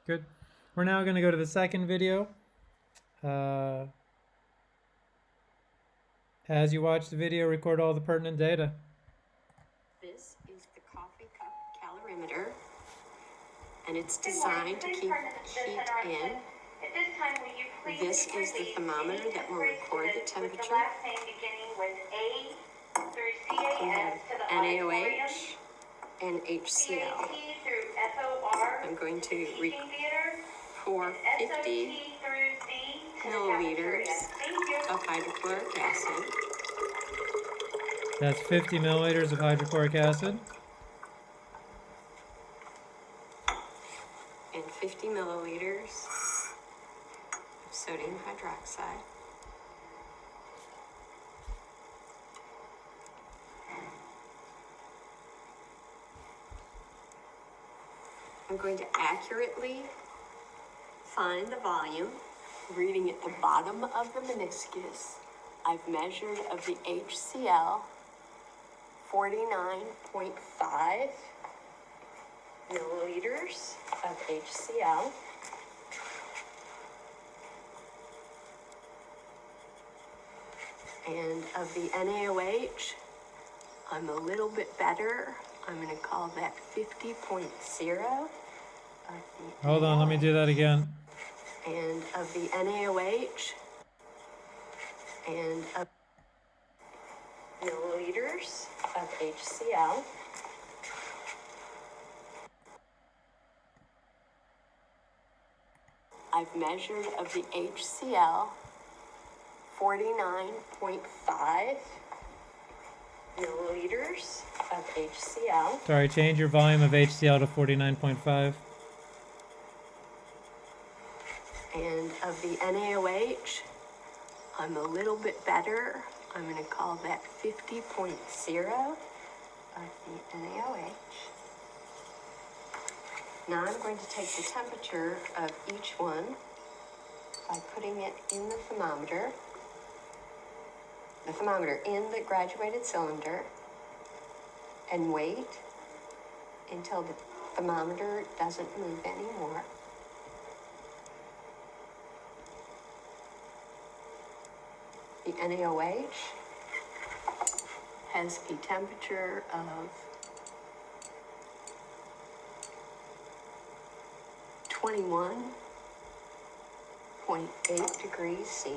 Good. We're now going to go to the second video. As you watch the video, record all the pertinent data. This is the Cup Calorimeter, and it's designed to keep heat in. This is the thermometer that will record the temperature. We have NaOH and HCl. I'm going to pour 50 milliliters of hydrochloric acid. That's 50 milliliters of hydrochloric acid. And 50 milliliters of sodium hydroxide. I'm going to accurately find the volume, reading at the bottom of the meniscus. I've measured of the HCl 49.5 milliliters of HCl. And of the NaOH, I'm a little bit better. I'm going to call that 50.0. Hold on, let me do that again. And of the NaOH, and of milliliters of HCl. I've measured of the HCl 49.5 milliliters of HCl. Sorry, change your volume of HCl to 49.5. And of the NaOH, I'm a little bit better. I'm going to call that 50.0 of the NaOH. Now I'm going to take the temperature of each one by putting it in the thermometer in the graduated cylinder, and wait until the thermometer doesn't move anymore. The NaOH has a temperature of 21.8 degrees C.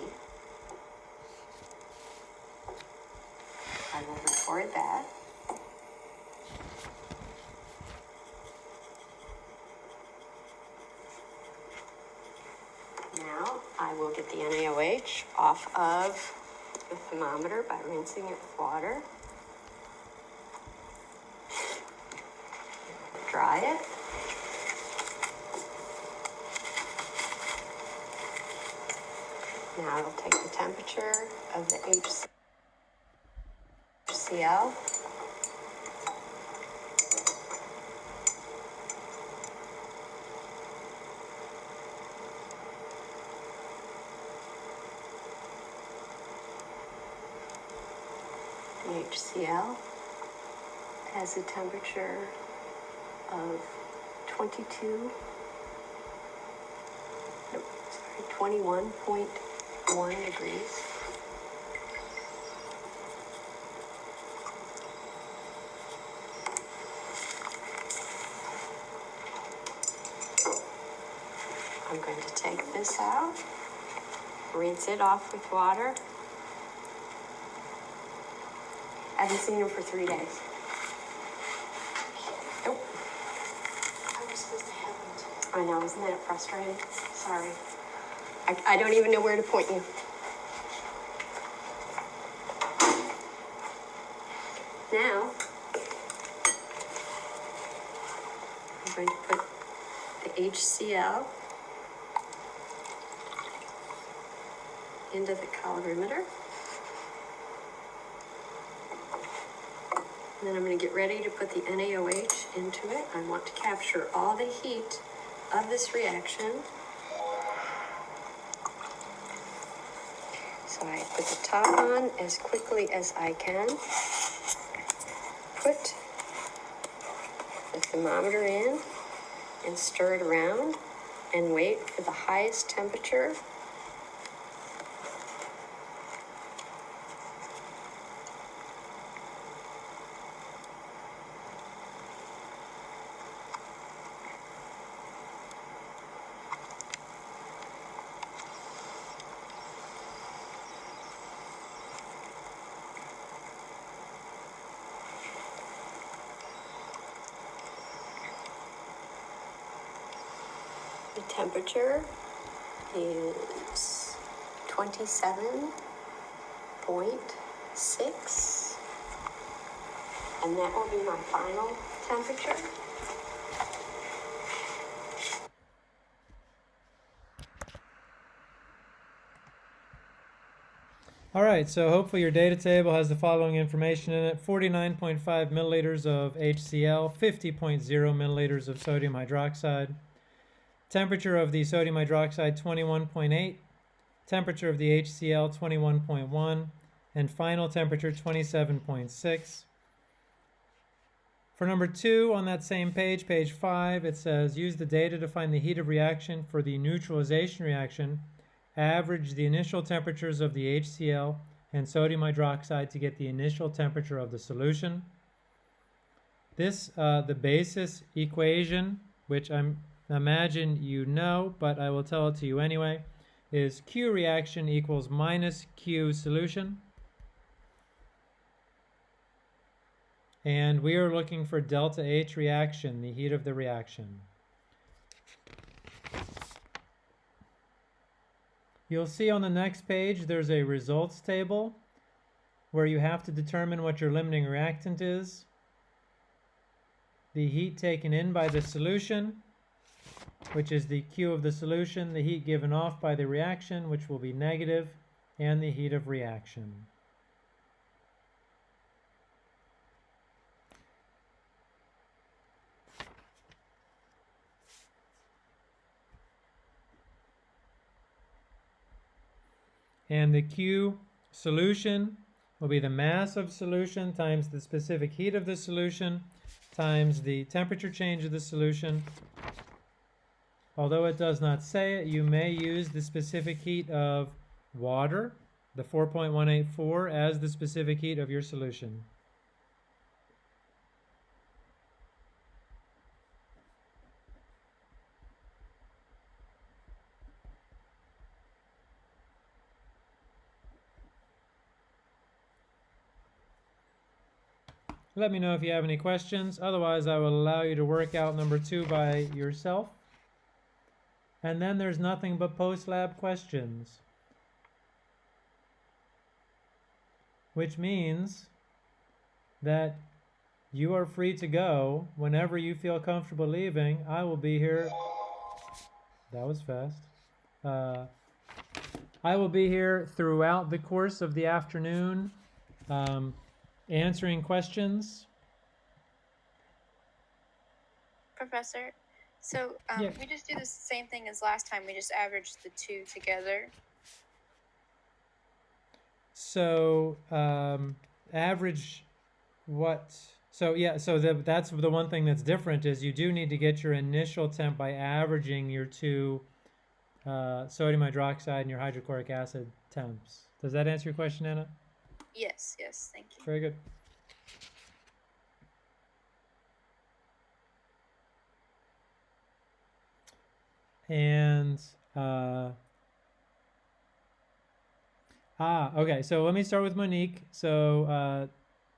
I will record that. Now I will get the NaOH off of the thermometer by rinsing it with water. Dry it. Now I'll take the temperature of the HCl. The HCl has a temperature of 21.1 degrees. I'm going to take this out, rinse it off with water. I haven't seen him for 3 days. Nope. I was supposed to have him. I know, isn't that frustrating? Sorry. I don't even know where to point you. Now, I'm going to put the HCl into the calorimeter. And then I'm going to get ready to put the NaOH into it. I want to capture all the heat of this reaction. So I put the top on as quickly as I can. Put the thermometer in and stir it around. and wait for the highest temperature. The temperature is 27.6, and that will be my final temperature. All right, so hopefully your data table has the following information in it: 49.5 milliliters of HCl, 50.0 milliliters of sodium hydroxide. Temperature of the sodium hydroxide 21.8, temperature of the HCl 21.1, and final temperature 27.6. For number 2 on that same page, page 5, it says use the data to find the heat of reaction for the neutralization reaction. Average the initial temperatures of the HCl and sodium hydroxide to get the initial temperature of the solution. This, the basis equation, which I imagine you know, but I will tell it to you anyway, is Q reaction equals minus Q solution. And we are looking for delta H reaction, the heat of the reaction. You'll see on the next page there's a results table where you have to determine what your limiting reactant is, the heat taken in by the solution, which is the Q of the solution, the heat given off by the reaction, which will be negative, and the heat of reaction. And the Q solution will be the mass of solution times the specific heat of the solution times the temperature change of the solution. Although it does not say it, you may use the specific heat of water, the 4.184, as the specific heat of your solution. Let me know if you have any questions. Otherwise, I will allow you to work out number 2 by yourself. And then there's nothing but post-lab questions, which means that you are free to go whenever you feel comfortable leaving. I will be here. That was fast. I will be here throughout the course of the afternoon, answering questions. Professor, so Yeah. we just do the same thing as last time. We just average the two together. So average what? So yeah, so that's the one thing that's different is you do need to get your initial temp by averaging your two sodium hydroxide and your hydrochloric acid temps. Does that answer your question, Anna? Yes, thank you. Very good. And okay, so let me start with Monique. So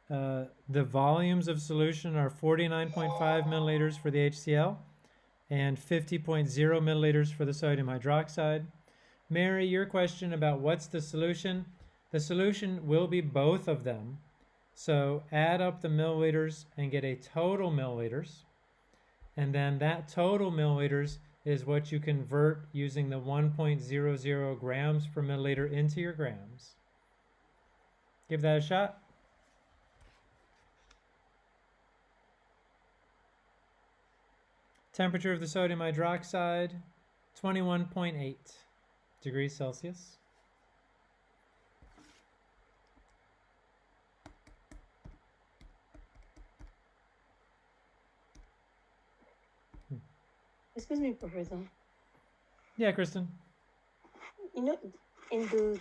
the volumes of solution are 49.5 milliliters for the HCl and 50.0 milliliters for the sodium hydroxide. Mary, your question about what's the solution? The solution will be both of them. So add up the milliliters and get a total milliliters. And then that total milliliters is what you convert using the 1.00 grams per milliliter into your grams. Give that a shot. Temperature of the sodium hydroxide, 21.8 degrees Celsius. Excuse me, Professor. Yeah, Kristen. You know, in the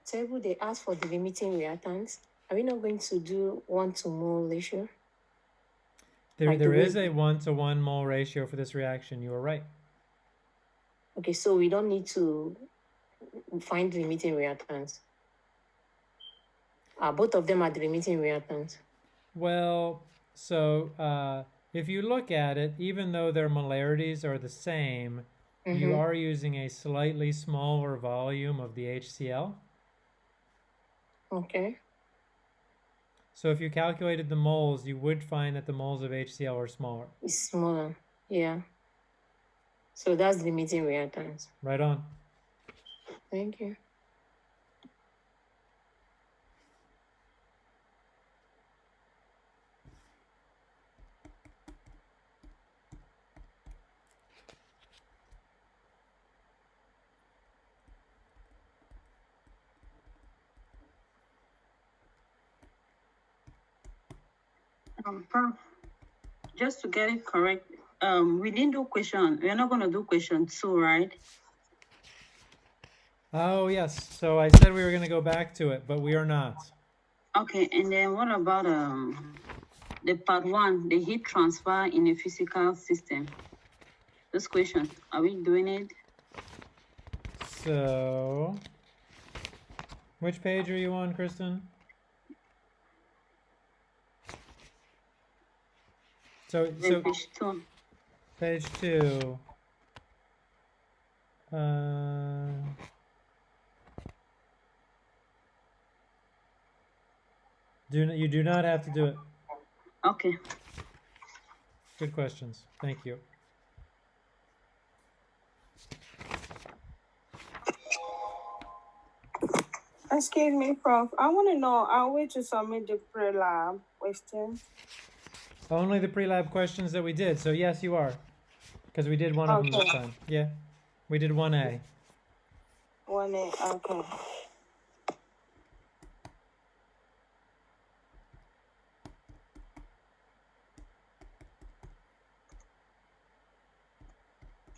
table they ask for the limiting reactants. Are we not going to do 1-to-mole ratio? There, Like the there way. is a 1-to-1 mole ratio for this reaction. You are right. Okay, so we don't need to find the limiting reactants. Both of them are the limiting reactants. Well, so if you look at it, even though their molarities are the same, you are using a slightly smaller volume of the HCl. Okay. So if you calculated the moles, you would find that the moles of HCl are smaller. It's smaller. Yeah. So that's the limiting reactants. Right on. Thank you. Prof, just to get it correct, we didn't do question. We're not going to do question 2, right? Oh, yes. So I said we were going to go back to it, but we are not. Okay, and then what about the part 1, the heat transfer in a physical system? This question, are we doing it? So, which page are you on, Kristen? So Page 2. Page 2. You do not have to do it. Okay. Good questions. Thank you. Excuse me, Prof. I want to know, are we to submit the pre-lab questions? Only the pre-lab questions that we did. So yes, you are. Because we did one of them this time. Yeah. We did 1A. 1A, okay.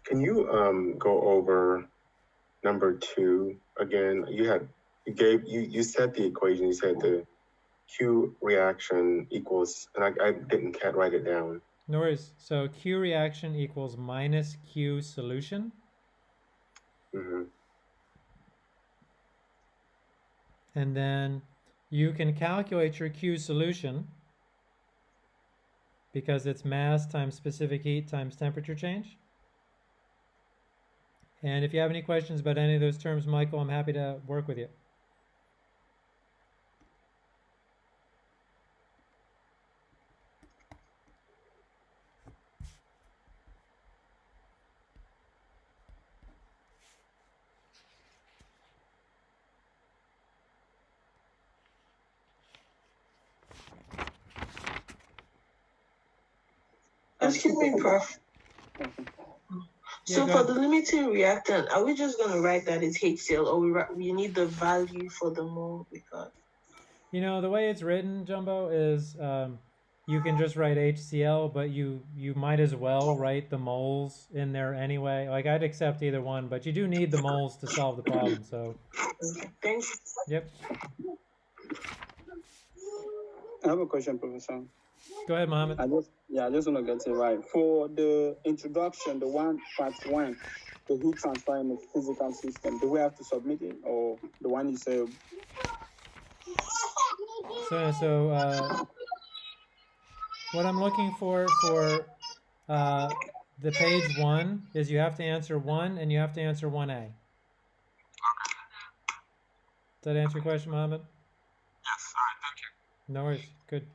Can you go over number 2 again? You said the equation. You said the Q reaction equals, and I can't write it down. No worries. So Q reaction equals minus Q solution. And then you can calculate your Q solution because it's mass times specific heat times temperature change. And if you have any questions about any of those terms, Michael, I'm happy to work with you. Excuse me, Prof. So for the limiting reactant, are we just going to write that it's HCl, or we need the value for the mole? Because the way it's written, Jumbo, is you can just write HCl, but you might as well write the moles in there anyway. Like, I'd accept either one, but you do need the moles to solve the problem. So, thank you. Yep. I have a question, Professor. Go ahead, Mohammed. I just want to get it right. For the introduction, the part 1, the heat transfer in the physical system, do we have to submit it, or the one you say? So what I'm looking for the page 1 is you have to answer 1 and you have to answer 1A. Does that answer your question, Mohammed? Yes. All right. Thank you. No worries. Good.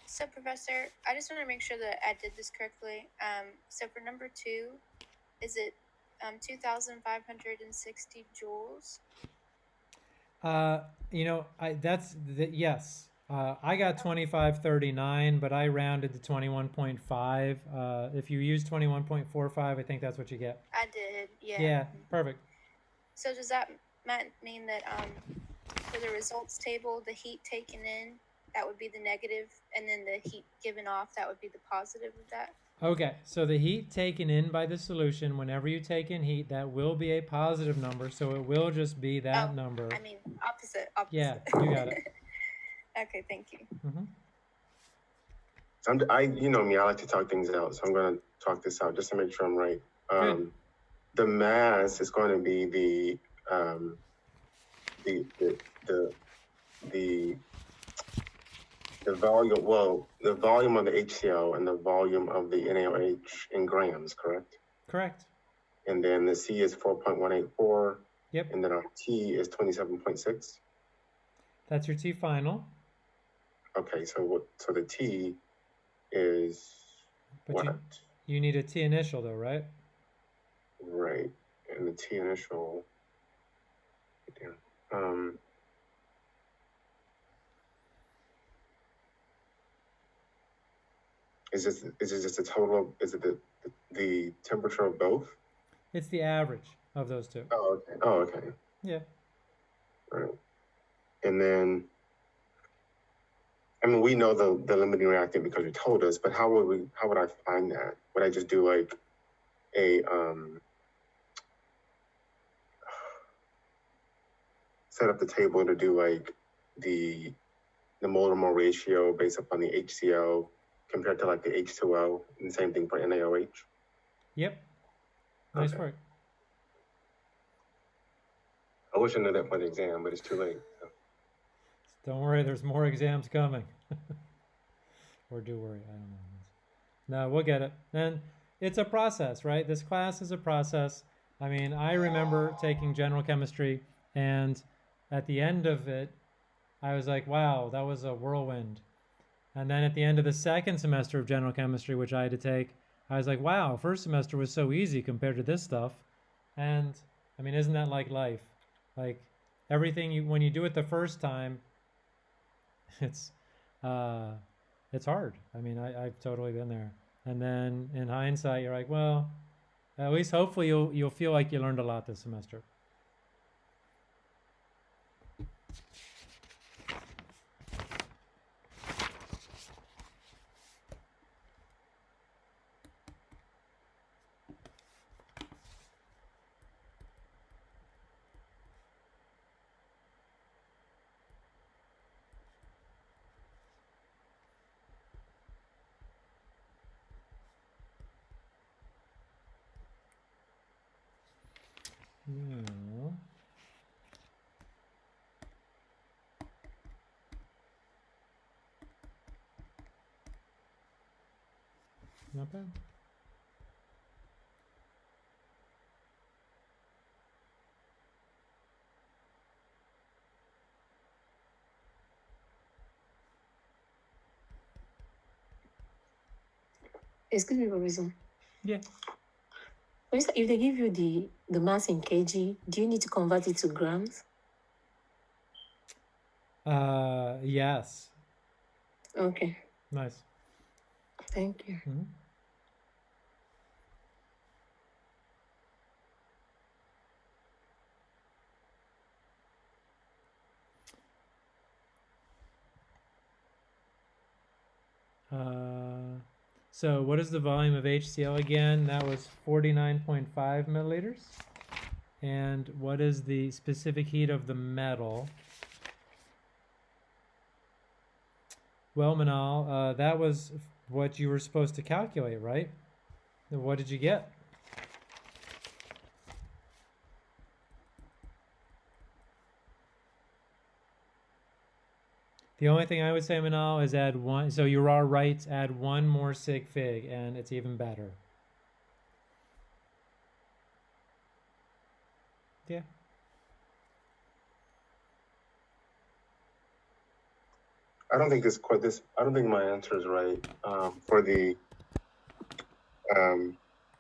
So, Professor, I just want to make sure that I did this correctly. So for number 2, is it 2,560 joules? Yes. I got 2539, but I rounded to 21.5. If you use 21.45, I think that's what you get. I did, yeah. Yeah, perfect. So does that mean that for the results table, the heat taken in that would be the negative, and then the heat given off, that would be the positive of that. Okay, so the heat taken in by the solution, whenever you take in heat, that will be a positive number, so it will just be that number. I mean, opposite. Yeah, you got it. Okay, thank you. You know me, I like to talk things out, so I'm going to talk this out just to make sure I'm right. Good. The mass is going to be the volume. Well, the volume of the HCl and the volume of the NaOH in grams, correct? Correct. And then the C is 4.184. Yep. And then our T is 27.6. That's your T final. Okay, so the T is But what? you need a T initial though, right? Right. And the T initial. Is this just the total? Is it the temperature of both? It's the average of those two. Oh, okay. Oh, okay. Yeah. Right. And then, I mean, we know the limiting reactant because you told us, but how would I find that? Would I just do like a set up the table to do like the molar mole ratio based upon the HCl compared to like the H2O, and the same thing for NaOH? Yep. Nice Okay. work. I wish I knew that for the exam, but it's too late. So. Don't worry, there's more exams coming. Or do worry, I don't know. No, we'll get it. And it's a process, right? This class is a process. I mean, I remember taking general chemistry, and at the end of it, I was like, wow, that was a whirlwind. And then at the end of the second semester of general chemistry, which I had to take, I was like, wow, first semester was so easy compared to this stuff. And I mean, isn't that like life? Like everything when you do it the first time, it's hard. I mean, I've totally been there. And then in hindsight, you're like, well, at least hopefully you'll feel like you learned a lot this semester. Yeah. Not bad. Excuse me, Professor. Yeah. If they give you the mass in kg, do you need to convert it to grams? Yes. Okay. Nice. Thank you. Mm-hmm. So what is the volume of HCl again? That was 49.5 milliliters. And what is the specific heat of the metal? Well, Manal, that was what you were supposed to calculate, right? What did you get? The only thing I would say, Manal, is add one. So you are right, add one more sig fig, and it's even better. Yeah. I don't think I don't think my answer is right. For the